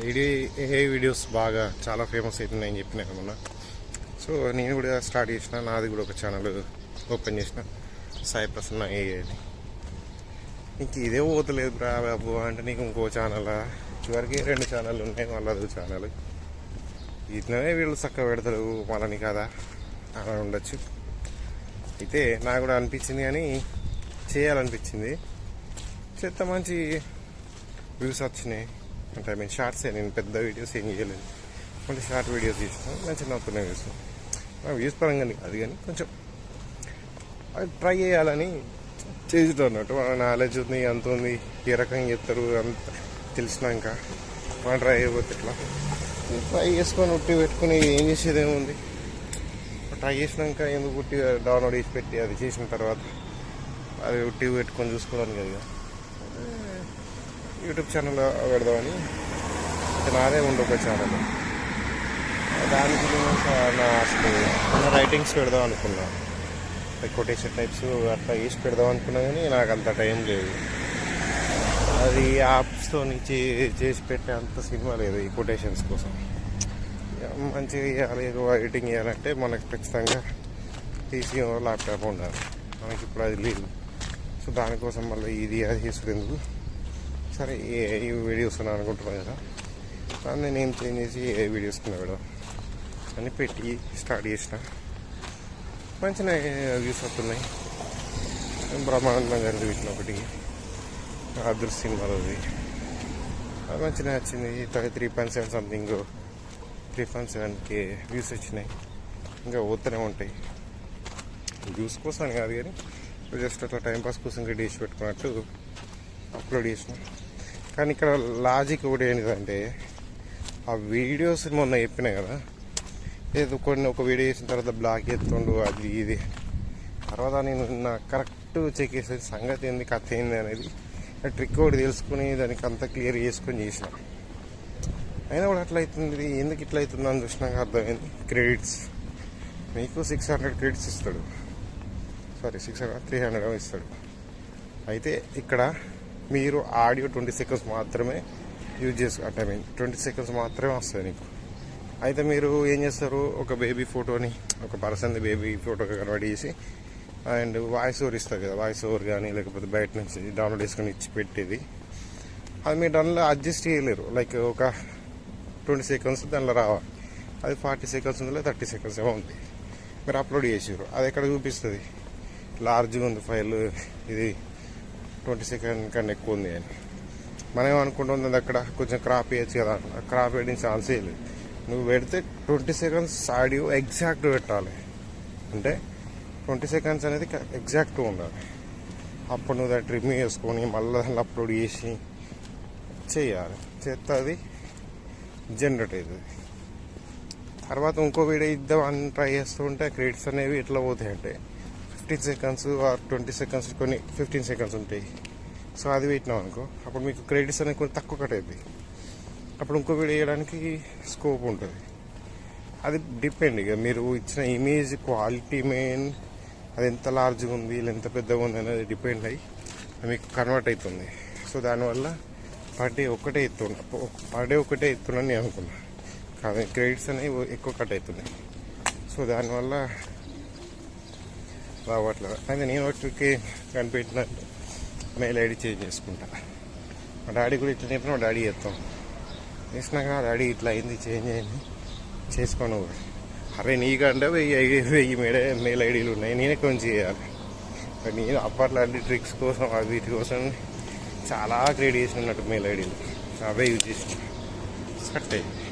ఏ videos బాగా చాలా famous అవుతున్నాయని చెప్పిన ఏమన్నా. సో నేను కూడా స్టార్ట్ చేసిన, నాది కూడా ఒక ఛానల్ ఓపెన్ చేసిన, సాయి ప్రసన్న ఏఐ అని. ఇంక ఇదే పోతలేదు బ్రా బాబు అంటే నీకు ఇంకో ఛానల్, ఇవరికి 2 ఛానళ్ళు ఉన్నాయి, మళ్ళీ అదో ఛానల్. ఇట్లనే వీళ్ళు చక్కగా పెడతారు మళ్ళీ కదా అలా ఉండొచ్చు. అయితే నాకు కూడా అనిపించింది, కానీ చేయాలనిపించింది. చేత మంచి వ్యూస్ వచ్చినాయి. అంటే షార్ట్సే, నేను పెద్ద వీడియోస్ ఏం చేయలేదు, మళ్ళీ షార్ట్ వీడియోస్ తీసినా మంచి నవ్వుతున్నాయి వ్యూస్. వ్యూస్ పరంగా కాదు కానీ కొంచెం ట్రై చేయాలని చేద్దాం అన్నట్టు. మన నాలెడ్జ్ ఉంది, అంత ఉంది, ఏ రకంగా చెప్తారు అంత తెలిసినాక మనం ట్రై అయిపోతే ఇట్లా ట్రై చేసుకొని ఉట్టి పెట్టుకుని ఏం చేసేది ఏముంది. ట్రై చేసినాక ఎందుకు ఉట్టి డౌన్లోడ్ చేసి పెట్టి అది చేసిన తర్వాత అది ఉట్టి పెట్టుకొని చూసుకోవడానికి కదా యూట్యూబ్ ఛానల్ పెడదామని. నాదే ఉండే ఒక ఛానల్, దానికి నా అసలు నా రైటింగ్స్ పెడదాం అనుకున్నా, కొటేషన్ టైప్స్ అట్లా వేసి పెడదాం అనుకున్నా, కానీ నాకు అంత టైం లేదు. అది యాప్స్తో చేసి పెట్టే అంత సినిమా లేదు ఈ కొటేషన్స్ కోసం. మంచిగా చేయాలి, ఎడిటింగ్ చేయాలంటే మనకు ఖచ్చితంగా పీసీ ల్యాప్టాప్ ఉండాలి, మనకి ఇప్పుడు అది లేదు. సో దానికోసం మళ్ళీ ఇది అది చేసుకునేందుకు సరే ఈ వీడియోస్ అని అనుకుంటున్నాను కదా, దాన్ని నేను చేంజ్ చేసి ఏ వీడియోస్ కింద పెడదాం అని పెట్టి స్టార్ట్ చేసిన. మంచిగా వ్యూస్ వస్తున్నాయి. బ్రహ్మానందం గారిది వీటిలో ఒకటి అదృశ్య సినిమాలోది అది మంచిగా వచ్చింది. 3.7 సంథింగ్ 3.7K వ్యూస్ వచ్చినాయి. ఇంకా పోతూనే ఉంటాయి. వ్యూస్ కోసం కాదు కానీ జస్ట్ అట్లా టైంపాస్ కోసం ఇంకా డేసి పెట్టుకున్నట్టు అప్లోడ్ చేసిన. కానీ ఇక్కడ లాజిక్ ఒకటి ఏంటిదంటే, ఆ వీడియోస్ మొన్న చెప్పినాయి కదా, ఏదో కొన్ని ఒక వీడియో చేసిన తర్వాత బ్లాక్ చేస్తుండు అది ఇది, తర్వాత నేను నాకు కరెక్ట్ చెక్ చేసే సంగతి ఏంది కథ ఏంది అనేది ట్రిక్ ఒకటి తెలుసుకుని దానికి అంతా క్లియర్ చేసుకొని చేసిన. అయినా కూడా అట్లా అవుతుంది, ఎందుకు ఇట్లా అవుతుంది అని చూసినాక అర్థమైంది. క్రెడిట్స్ మీకు 600 క్రెడిట్స్ ఇస్తాడు, సారీ 300 ఇస్తాడు. అయితే ఇక్కడ మీరు ఆడియో 20 సెకండ్స్ మాత్రమే యూజ్ అంటే 20 సెకండ్స్ మాత్రమే వస్తుంది నీకు. అయితే మీరు ఏం చేస్తారు, ఒక బేబీ ఫోటోని, ఒక పర్సన్ బేబీ ఫోటోగా కన్వర్ట్ చేసి అండ్ వాయిస్ ఓవర్ ఇస్తారు కదా, వాయిస్ ఓవర్ కానీ లేకపోతే బయట నుంచి డౌన్లోడ్ చేసుకొని ఇచ్చి పెట్టేది, అది మీరు దానిలో అడ్జస్ట్ చేయలేరు. లైక్ ఒక 20 సెకండ్స్ దానిలో రావాలి, అది 40 సెకండ్స్ ఉందో 30 సెకండ్స్ ఏమో ఉంది. మీరు అప్లోడ్ చేసారు, అది ఎక్కడ చూపిస్తుంది లార్జ్గా ఉంది ఫైల్, ఇది 20 సెకండ్ కన్నా ఎక్కువ ఉంది అని. మనం ఏమనుకుంటుంది అది అక్కడ కొంచెం క్రాప్ చేయొచ్చు కదా, క్రాప్ వేయడం ఛాన్సే లేదు. నువ్వు పెడితే 20 సెకండ్స్ ఆడియో ఎగ్జాక్ట్ పెట్టాలి. అంటే 20 సెకండ్స్ అనేది ఎగ్జాక్ట్ ఉండాలి. అప్పుడు నువ్వు దాన్ని రిమూవ్ చేసుకొని మళ్ళీ దాన్ని అప్లోడ్ చేసి చేయాలి. చేస్తే అది జనరేట్ అవుతుంది. తర్వాత ఇంకో వీడియో ఇద్దాం అని ట్రై చేస్తూ ఉంటే క్రెడిట్స్ అనేవి ఎట్లా పోతాయి అంటే 15 సెకండ్స్ ఆర్ 20 సెకండ్స్, కొన్ని 15 సెకండ్స్ ఉంటాయి. సో అది పెట్టినాం అనుకో, అప్పుడు మీకు క్రెడిట్స్ అనేవి కొంచెం తక్కువ కట్ అవుతాయి. అప్పుడు ఇంకో వీడియో వేయడానికి స్కోప్ ఉంటుంది. అది డిపెండ్ ఇక మీరు ఇచ్చిన ఇమేజ్ క్వాలిటీ మెయిన్, అది ఎంత లార్జ్గా ఉంది ఎంత పెద్దగా ఉంది అనేది డిపెండ్ అయ్యి మీకు కన్వర్ట్ అవుతుంది. సో దానివల్ల పర్ డే ఒకటే ఎత్తున్నా నేను అనుకున్నా, కానీ క్రెడిట్స్ అనేవి ఎక్కువ కట్ అవుతున్నాయి. సో దానివల్ల రావట్లేదు. అయితే నేను ఒకటికి కనిపెట్టినట్టు మెయిల్ ఐడి చేంజ్ చేసుకుంటా. మా డాడీ కూడా ఇట్లా చెప్పిన, మా డాడీ చేస్తాం చేసినాక డాడీ ఇట్లా అయింది చేంజ్ అయింది చేసుకోను. అరే నీకంటే 1000 మెయిల్ ఐడీలు ఉన్నాయి, నేనే కొంచెం చేయాలి. నేను అప్పట్లో అన్ని ట్రిక్స్ కోసం వీటి కోసం చాలా క్రియేట్ చేసినట్టు మెయిల్ ఐడీలు అవే యూజ్ చేసిన సెట్ అయ్యి